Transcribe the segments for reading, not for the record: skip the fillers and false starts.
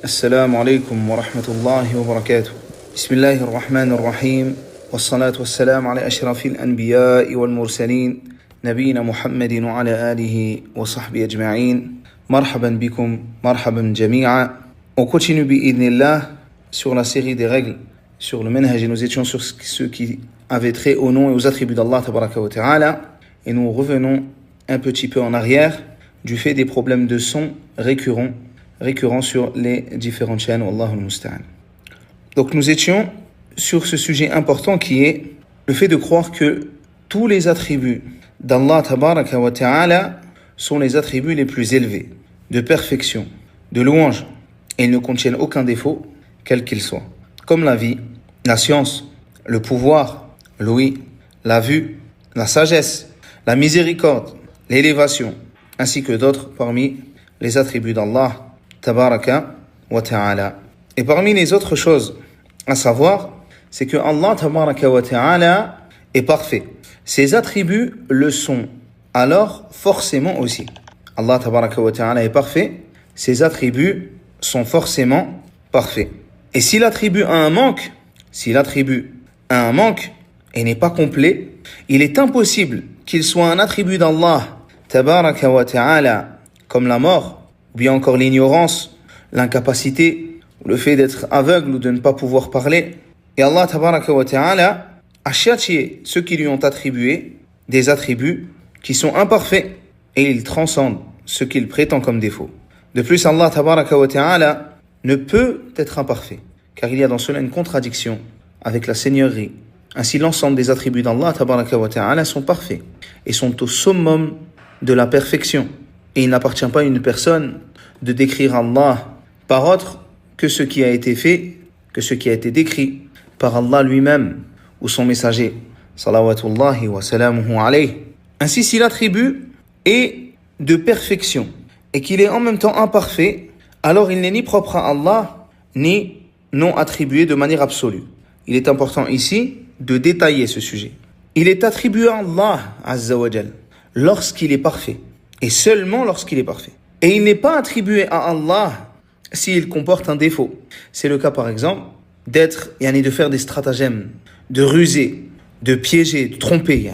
السلام عليكم ورحمة الله وبركاته. بسم الله الرحمن الرحيم والصلاة والسلام على أشرف الأنبياء والمرسلين نبينا محمد وعلى آله وصحبه أجمعين. مرحبا بكم مرحبا جميعا. On continue bi'idhnillah sur la série des règles sur le manhaj et nous étions sur ce qui avait trait au nom et aux attributs d'Allah tabaraka wa ta'ala et nous revenons un petit peu en arrière du fait des problèmes de son récurrents sur les différentes chaînes. Wallahu al-musta'an. Donc nous étions sur ce sujet important qui est le fait de croire que tous les attributs d'Allah tabaraka wa ta'ala sont les attributs les plus élevés, de perfection, de louange, et ils ne contiennent aucun défaut, quel qu'il soit. Comme la vie, la science, le pouvoir, l'ouïe, la vue, la sagesse, la miséricorde, l'élévation, ainsi que d'autres parmi les attributs d'Allah tabaraka wa ta'ala. Et parmi les autres choses à savoir, c'est que Allah tabaraka wa ta'ala est parfait. Ses attributs le sont alors forcément aussi. Allah tabaraka wa ta'ala est parfait, ses attributs sont forcément parfaits. Et si l'attribut a un manque, et n'est pas complet, il est impossible qu'il soit un attribut d'Allah tabaraka wa ta'ala comme la mort, ou bien encore l'ignorance, l'incapacité, ou le fait d'être aveugle ou de ne pas pouvoir parler. Et Allah tabaraka wa ta'ala a châtié ceux qui lui ont attribué des attributs qui sont imparfaits et il transcende ce qu'il prétend comme défaut. De plus, Allah tabaraka wa ta'ala ne peut être imparfait, car il y a dans cela une contradiction avec la seigneurie. Ainsi, l'ensemble des attributs d'Allah tabaraka wa ta'ala sont parfaits et sont au summum de la perfection. Et il n'appartient pas à une personne de décrire Allah par autre que ce qui a été fait, que ce qui a été décrit par Allah lui-même ou son messager. Salawatullahi wa salamuhu alayhi. Ainsi, si l'attribut est de perfection et qu'il est en même temps imparfait, alors il n'est ni propre à Allah, ni non attribué de manière absolue. Il est important ici de détailler ce sujet. Il est attribué à Allah Azza wa Jal lorsqu'il est parfait. Et seulement lorsqu'il est parfait. Et il n'est pas attribué à Allah s'il comporte un défaut. C'est le cas par exemple de faire des stratagèmes, de ruser, de piéger, de tromper.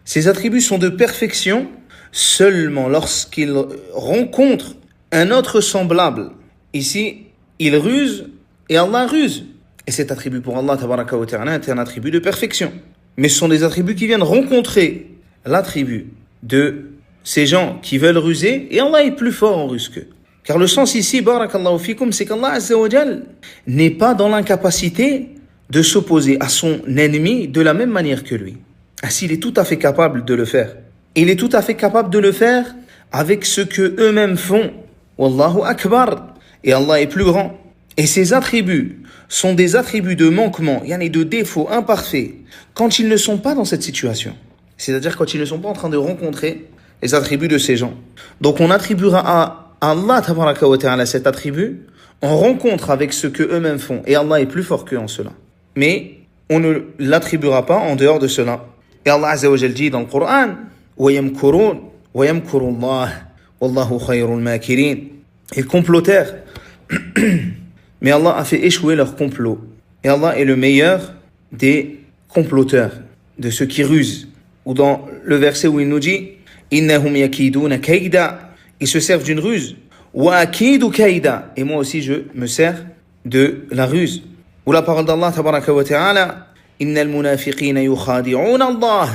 Ces attributs sont de perfection seulement lorsqu'il rencontre un autre semblable. Ici, il ruse et Allah ruse. Et cet attribut pour Allah tabaraka wa ta'ala est un attribut de perfection. Mais ce sont des attributs qui viennent rencontrer l'attribut de ces gens qui veulent ruser, et Allah est plus fort en ruse qu'eux. Car le sens ici, barakallahu fikum, c'est qu'Allah Azza wa Jal n'est pas dans l'incapacité de s'opposer à son ennemi de la même manière que lui. Ainsi, il est tout à fait capable de le faire. Il est tout à fait capable de le faire avec ce que eux-mêmes font. Wallahu akbar. Et Allah est plus grand. Et ces attributs sont des attributs de manquement, de défauts imparfaits, quand ils ne sont pas dans cette situation. C'est-à-dire quand ils ne sont pas en train de rencontrer les attributs de ces gens. Donc on attribuera à Allah tabaraka wa ta'ala cet attribut en rencontre avec ce que eux-mêmes font. Et Allah est plus fort qu'eux en cela. Mais on ne l'attribuera pas en dehors de cela. Et Allah Azza wa Jal dit dans le Coran وَيَمْكُرُونَ وَيَمْكُرُ اللَّهُ وَاللَّهُ خَيْرُ الْمَاكِرِينَ. Ils complotèrent. Mais Allah a fait échouer leur complot. Et Allah est le meilleur des comploteurs, de ceux qui rusent. Ou dans le verset où il nous dit Innahum yakiduna kaida, ils se servent d'une ruse. Wa akidu kaida, et moi aussi je me sers de la ruse. Ou la parole d'Allah tabaraka wa ta'ala Innal munafiqina yukhadi'una Allah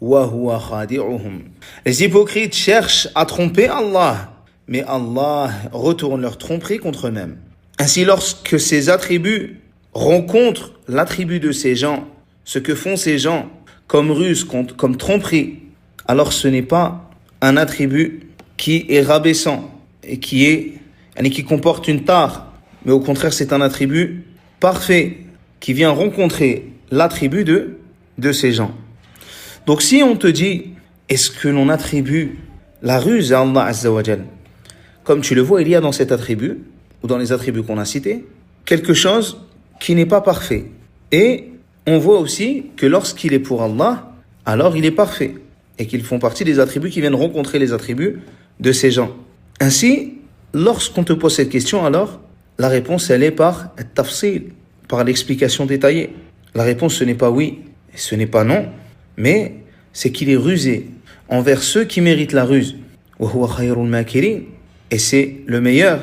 wa huwa khadi'uhum. Les hypocrites cherchent à tromper Allah, mais Allah retourne leur tromperie contre eux-mêmes. Ainsi, lorsque ces attributs rencontrent l'attribut de ces gens, ce que font ces gens comme ruse, comme tromperie, alors ce n'est pas un attribut qui est rabaissant et qui comporte une tare, mais au contraire c'est un attribut parfait qui vient rencontrer l'attribut de ces gens. Donc si on te dit, est-ce que l'on attribue la ruse à Allah Azza wa Jal? Comme tu le vois, il y a dans cet attribut, ou dans les attributs qu'on a cités, quelque chose qui n'est pas parfait. Et on voit aussi que lorsqu'il est pour Allah, alors il est parfait. Et qu'ils font partie des attributs qui viennent rencontrer les attributs de ces gens. Ainsi, lorsqu'on te pose cette question, alors, La réponse, elle est par tafsil, par l'explication détaillée. La réponse, ce n'est pas oui, et ce n'est pas non, mais c'est qu'il est rusé envers ceux qui méritent la ruse. Et c'est le meilleur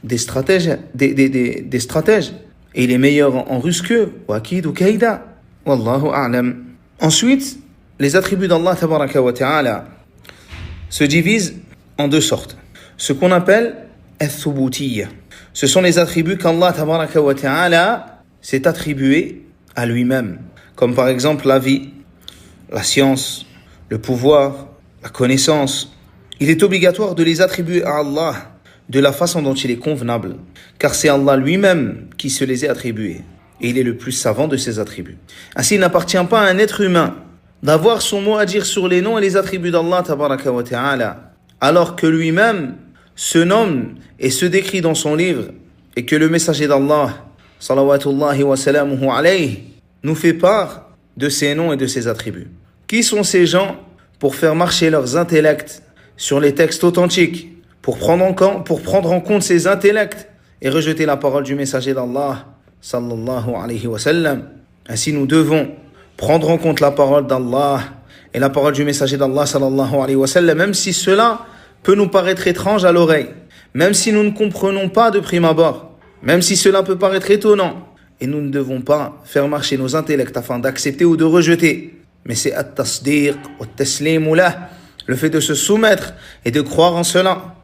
des stratèges, des stratèges. Et il est meilleur en ruse qu'eux. Wakid ou kaïda. Wallahu a'lam. Ensuite, les attributs d'Allah tabaraka wa ta'ala se divisent en deux sortes. Ce qu'on appelle al-thubutiyya. Ce sont les attributs qu'Allah tabaraka wa ta'ala s'est attribué à lui-même. Comme par exemple la vie, la science, le pouvoir, la connaissance. Il est obligatoire de les attribuer à Allah de la façon dont il est convenable, car c'est Allah lui-même qui se les a attribués, et il est le plus savant de ses attributs. Ainsi, il n'appartient pas à un être humain d'avoir son mot à dire sur les noms et les attributs d'Allah tabaraka wa ta'ala, alors que lui-même se nomme et se décrit dans son livre, et que le messager d'Allah, salawatullahi wa salamuhu alayhi, nous fait part de ses noms et de ses attributs. Qui sont ces gens pour faire marcher leurs intellects sur les textes authentiques, pour prendre en compte ces intellects et rejeter la parole du messager d'Allah, sallallahu alayhi wa sallam? Ainsi, nous devons prendre en compte la parole d'Allah et la parole du messager d'Allah, sallallahu alayhi wa sallam, même si cela peut nous paraître étrange à l'oreille, même si nous ne comprenons pas de prime abord, même si cela peut paraître étonnant. Et nous ne devons pas faire marcher nos intellects afin d'accepter ou de rejeter. Mais c'est at-tasdiq wa at-taslimu lah, le fait de se soumettre et de croire en cela.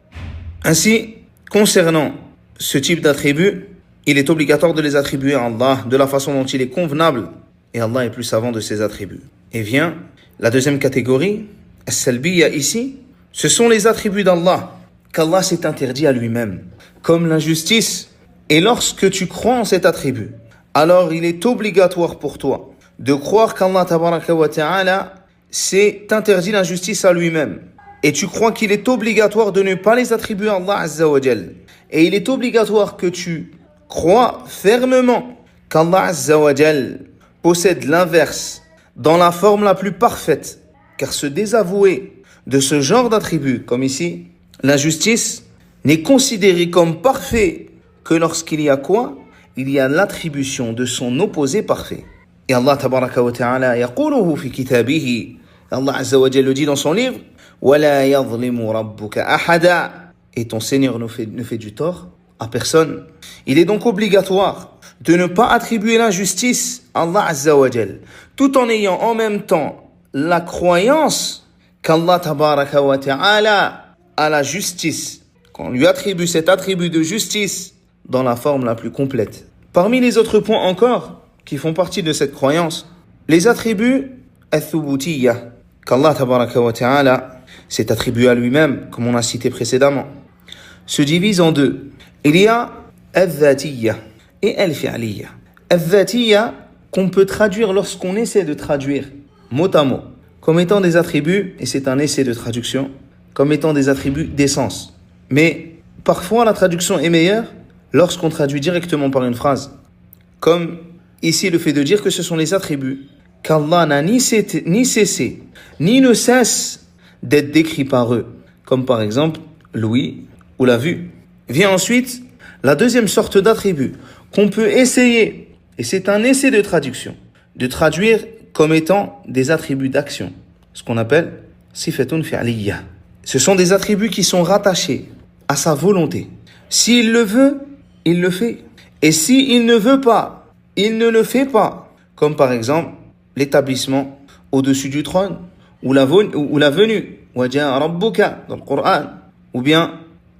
Ainsi, concernant ce type d'attributs, il est obligatoire de les attribuer à Allah de la façon dont il est convenable, et Allah est plus savant de ses attributs. Et vient la deuxième catégorie, as-salbiyya ici, ce sont les attributs d'Allah qu'Allah s'est interdit à lui-même, comme l'injustice. Et lorsque tu crois en cet attribut, alors il est obligatoire pour toi de croire qu'Allah tabaraka wa ta'ala s'est interdit l'injustice à lui-même. Et tu crois qu'il est obligatoire de ne pas les attribuer à Allah azza wa jal. Et il est obligatoire que tu crois fermement qu'Allah azza wa jal possède l'inverse dans la forme la plus parfaite. Car se désavouer de ce genre d'attribut, comme ici, l'injustice, n'est considéré comme parfait que lorsqu'il y a quoi? Il y a l'attribution de son opposé parfait. Et Allah tabaraka wa ta'ala yaquluhu fi kitabihi. Allah azza wa jalla le dit dans son livre, وَلَا يَظْلِمُ رَبُّكَ أَحَدًا. Et ton Seigneur ne fait du tort à personne. Il est donc obligatoire de ne pas attribuer l'injustice à Allah azza wa jalla, tout en ayant en même temps la croyance qu'Allah tabaraka wa ta'ala a la justice, qu'on lui attribue cet attribut de justice dans la forme la plus complète. Parmi les autres points encore qui font partie de cette croyance, les attributs al-thubutiyya qu'Allah tabaraka wa ta'ala s'est attribué à lui-même, comme on a cité précédemment, se divisent en deux. Il y a al-dhatiyya et al-fi'liyya. Al-dhatiyya qu'on peut traduire lorsqu'on essaie de traduire mot à mot comme étant des attributs, et c'est un essai de traduction, comme étant des attributs d'essence. Mais parfois la traduction est meilleure lorsqu'on traduit directement par une phrase, comme ici le fait de dire que ce sont les attributs qu'Allah n'a ni cessé, ni ne cesse d'être décrits par eux, comme par exemple l'ouïe ou la vue. Vient ensuite la deuxième sorte d'attribut qu'on peut essayer, et c'est un essai de traduction, de traduire comme étant des attributs d'action, ce qu'on appelle sifatun fi'liyya. Ce sont des attributs qui sont rattachés à sa volonté. S'il le veut, il le fait. Et s'il ne veut pas, il ne le fait pas. Comme par exemple l'établissement au-dessus du trône, ou la venue, waja'a rabbuka dans le Coran, ou bien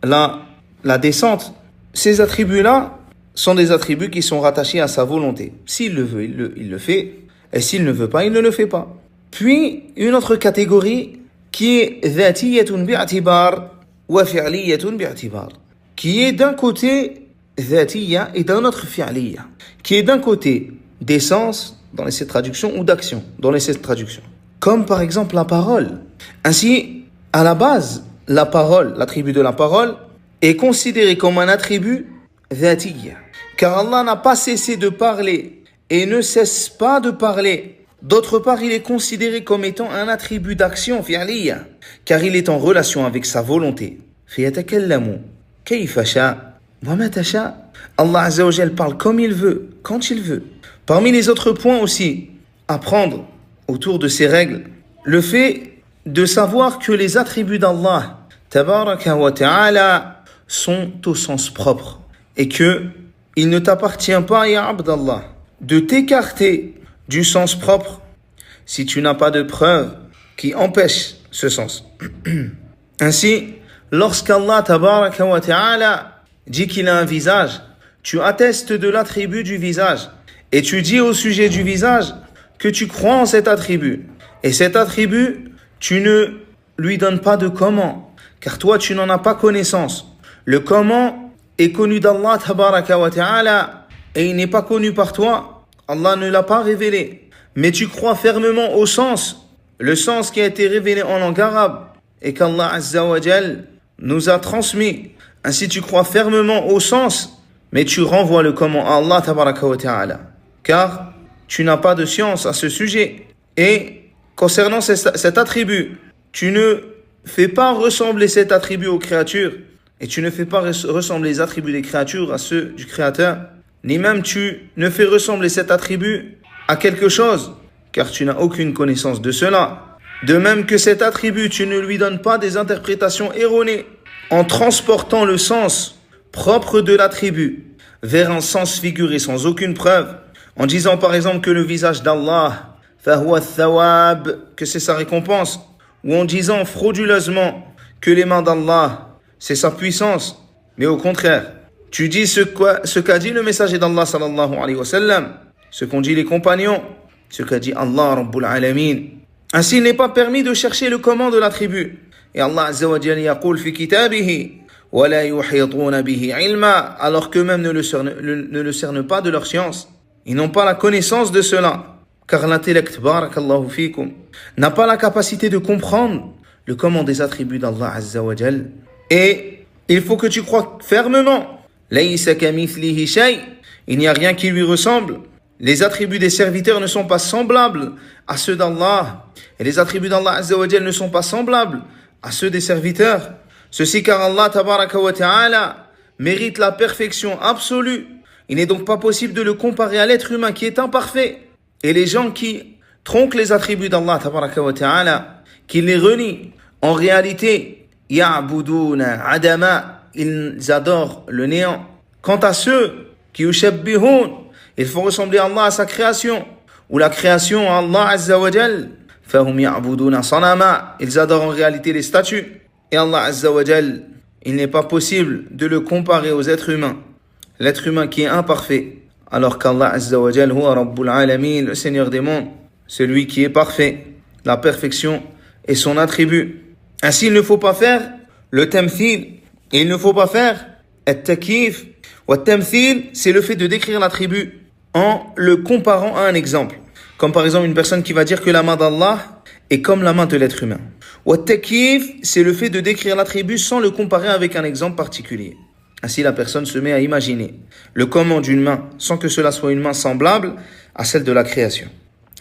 la descente. Ces attributs-là sont des attributs qui sont rattachés à sa volonté. S'il le veut, il le fait. Et s'il ne veut pas, il ne le fait pas. Puis, une autre catégorie qui est dhatiyatun bi'atibar wa fi'liyatun bi'atibar, qui est d'un côté dhatiyya et d'un autre fi'liyya, qui est d'un côté d'essence dans les 7 traductions ou d'action dans les 7 traductions. Comme par exemple la parole. Ainsi, à la base, la parole, l'attribut de la parole, est considéré comme un attribut dhatiyya, car Allah n'a pas cessé de parler et ne cesse pas de parler. D'autre part, il est considéré comme étant un attribut d'action fi'liyya, car il est en relation avec sa volonté. فَيَتَكَلَّمُ كَيْفَ شَاءَ وَمَتَ شَاءَ. Allah Azza wa Jal parle comme il veut, quand il veut. Parmi les autres points aussi à prendre autour de ces règles, le fait de savoir que les attributs d'Allah Tabaraka wa Ta'ala sont au sens propre et que il ne t'appartient pas, ya Abdallah, de t'écarter du sens propre si tu n'as pas de preuve qui empêche ce sens. Ainsi, lorsqu'Allah Tabaraka wa Ta'ala dit qu'il a un visage, tu attestes de l'attribut du visage et tu dis au sujet du visage que tu crois en cet attribut. Et cet attribut, tu ne lui donnes pas de comment, car toi tu n'en as pas connaissance. Le comment est connu d'Allah Tabaraka wa Ta'ala et il n'est pas connu par toi. Allah ne l'a pas révélé. Mais tu crois fermement au sens, le sens qui a été révélé en langue arabe et qu'Allah Azza wa Jal nous a transmis. Ainsi tu crois fermement au sens, mais tu renvoies le comment à Allah Tabaraka wa Ta'ala, car tu n'as pas de science à ce sujet. Et concernant cet attribut, tu ne fais pas ressembler cet attribut aux créatures et tu ne fais pas ressembler les attributs des créatures à ceux du Créateur, ni même tu ne fais ressembler cet attribut à quelque chose, car tu n'as aucune connaissance de cela. De même que cet attribut, tu ne lui donnes pas des interprétations erronées en transportant le sens propre de l'attribut vers un sens figuré sans aucune preuve, en disant par exemple que le visage d'Allah, fahuwa thawab, que c'est sa récompense, ou en disant frauduleusement que les mains d'Allah, c'est sa puissance. Mais au contraire, tu dis ce qu'a dit le messager d'Allah sallallahu alayhi wa sallam, ce qu'ont dit les compagnons, ce qu'a dit Allah Rabbul Alamin. Ainsi, il n'est pas permis de chercher le comment de l'attribut. Et Allah Azza wa Jalla yaqul fi kitabihi wa la yuhituna bihi ilma, alors qu'eux-mêmes ne le cernent pas de leur science. Ils n'ont pas la connaissance de cela. Car l'intellect, barakallahu fikum, n'a pas la capacité de comprendre le comment des attributs d'Allah Azza wa Jalla. Et il faut que tu crois fermement. Laysa kamithlihi shay, il n'y a rien qui lui ressemble. Les attributs des serviteurs ne sont pas semblables à ceux d'Allah. Et les attributs d'Allah Azza wa Jalla ne sont pas semblables à ceux des serviteurs. Ceci car Allah Tabaraka wa Ta'ala mérite la perfection absolue. Il n'est donc pas possible de le comparer à l'être humain qui est imparfait. Et les gens qui tronquent les attributs d'Allah Tabaraka wa Ta'ala, qui les renient, en réalité, ya'buduna adama, ils adorent le néant. Quant à ceux qui yushabbihun, ils font ressembler Allah à sa création, ou la création à Allah Azza wa Jal, fahum ya'buduna sanama, ils adorent en réalité les statues. Et Allah Azza wa Jal, il n'est pas possible de le comparer aux êtres humains, l'être humain qui est imparfait, alors qu'Allah Azza wa Jal huwa Rabbul Alamin, le Seigneur des mondes, celui qui est parfait, la perfection est son attribut. Ainsi, il ne faut pas faire le tamthil, et il ne faut pas faire at-takif. Wa tamthil, c'est le fait de décrire l'attribut en le comparant à un exemple. Comme par exemple une personne qui va dire que la main d'Allah est comme la main de l'être humain. Wa takif, c'est le fait de décrire l'attribut sans le comparer avec un exemple particulier. Ainsi, la personne se met à imaginer le comment d'une main sans que cela soit une main semblable à celle de la création.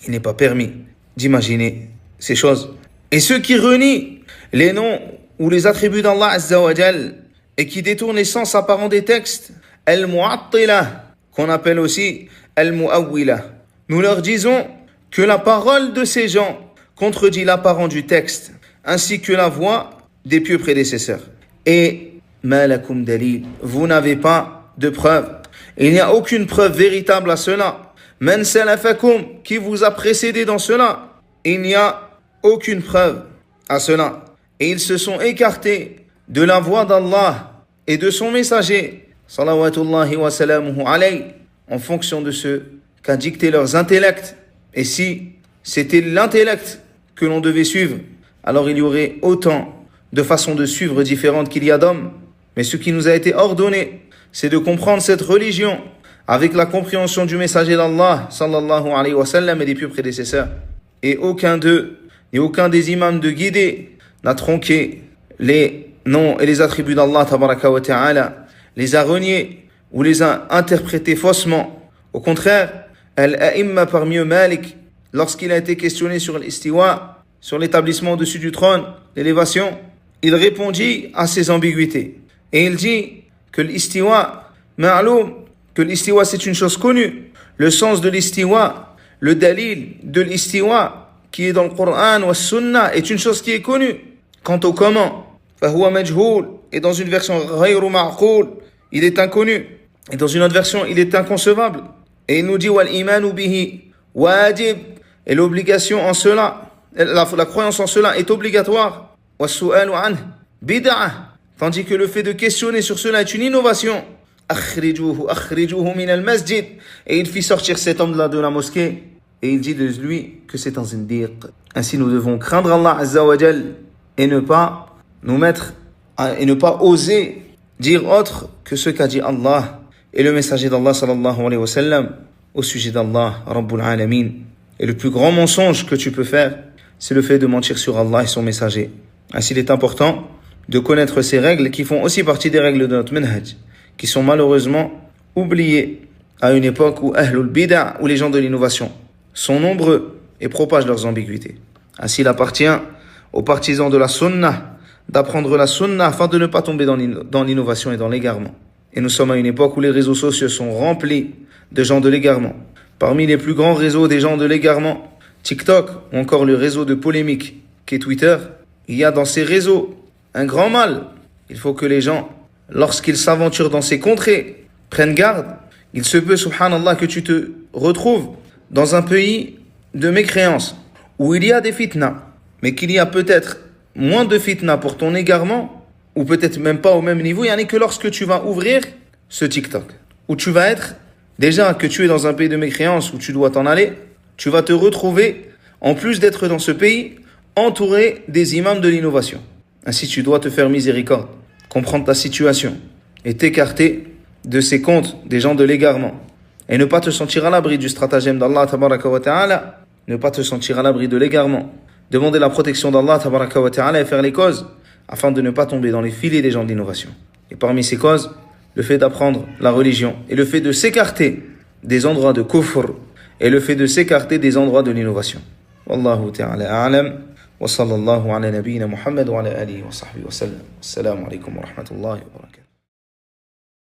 Il n'est pas permis d'imaginer ces choses. Et ceux qui renient les noms ou les attributs d'Allah Azza wa Jal et qui détournent les sens apparents des textes, al-mu'attila, qu'on appelle aussi al-mu'awwila, nous leur disons que la parole de ces gens contredit l'apparent du texte, ainsi que la voix des pieux prédécesseurs. Et malakum dalil, vous n'avez pas de preuve. Il n'y a aucune preuve véritable à cela. Man salafakum, qui vous a précédé dans cela, il n'y a aucune preuve à cela. Et ils se sont écartés de la voix d'Allah et de son messager, salawatullahi wa salamuhu alayhi, en fonction de ce qu'a dicté leurs intellects. Et si c'était l'intellect que l'on devait suivre, alors il y aurait autant de façons de suivre différentes qu'il y a d'hommes. Mais ce qui nous a été ordonné, c'est de comprendre cette religion avec la compréhension du messager d'Allah, sallallahu alayhi wa sallam, et des pieux prédécesseurs. Et aucun d'eux, et aucun des imams de guidés n'a tronqué les noms et les attributs d'Allah, tabaraka wa ta'ala, les a reniés ou les a interprétés faussement. Au contraire, Al-A'imma parmi eux Malik, lorsqu'il a été questionné sur l'istiwa, sur l'établissement au-dessus du trône, l'élévation, il répondit à ces ambiguïtés. Et il dit que l'istiwa Ma'loum que l'istiwa c'est une chose connue. Le sens de l'istiwa, le dalil de l'istiwa qui est dans le Coran ou Sunna est une chose qui est connue. Quant au comment, فهو مجهول, et dans une version غير معقول, il est inconnu. Et dans une autre version, il est inconcevable. Et il nous dit وَالْإِيمَانُ بِهِ wajib, et l'obligation en cela, la croyance en cela est obligatoire. وَالسُّؤَالُ عَنْهُ bid'ah, tandis que le fait de questionner sur cela est une innovation. أخرجوه من المسجد, et il fit sortir cet homme-là de la mosquée et il dit de lui que c'est un zindiq. Ainsi nous devons craindre Allah Azza wa Jal et ne pas oser dire autre que ce qu'a dit Allah et le messager d'Allah sallallahu alayhi wa sallam au sujet d'Allah Rabbul Alamin. Et le plus grand mensonge que tu peux faire, c'est le fait de mentir sur Allah et son messager. Ainsi il est important de connaître ces règles qui font aussi partie des règles de notre manhaj, qui sont malheureusement oubliées à une époque où Ahlul Bid'a, où les gens de l'innovation sont nombreux et propagent leurs ambiguïtés. Ainsi il appartient aux partisans de la Sunnah d'apprendre la Sunnah afin de ne pas tomber dans l'innovation et dans l'égarement. Et nous sommes à une époque où les réseaux sociaux sont remplis de gens de l'égarement. Parmi les plus grands réseaux des gens de l'égarement, TikTok ou encore le réseau de polémique qu'est Twitter, il y a dans ces réseaux un grand mal. Il faut que les gens, lorsqu'ils s'aventurent dans ces contrées, prennent garde. Il se peut, subhanallah, que tu te retrouves dans un pays de mécréance où il y a des fitnas, mais qu'il y a peut-être moins de fitna pour ton égarement, ou peut-être même pas au même niveau, il y en a que lorsque tu vas ouvrir ce TikTok, où tu vas être, déjà que tu es dans un pays de mécréance où tu dois t'en aller, tu vas te retrouver, en plus d'être dans ce pays, entouré des imams de l'innovation. Ainsi tu dois te faire miséricorde, comprendre ta situation, et t'écarter de ces comptes des gens de l'égarement, et ne pas te sentir à l'abri du stratagème d'Allah tabaraka wa ta'ala, ne pas te sentir à l'abri de l'égarement. Demander la protection d'Allah tabaraka wa ta'ala et faire les causes afin de ne pas tomber dans les filets des gens de l'innovation. Et parmi ces causes, le fait d'apprendre la religion et le fait de s'écarter des endroits de kufr et le fait de s'écarter des endroits de l'innovation. Wallahu ta'ala a'lam wa sallallahu ala nabiyyina Muhammad wa ala alihi wa sahbihi wa sallam. Assalamu alaikum wa rahmatullahi wa barakatuh.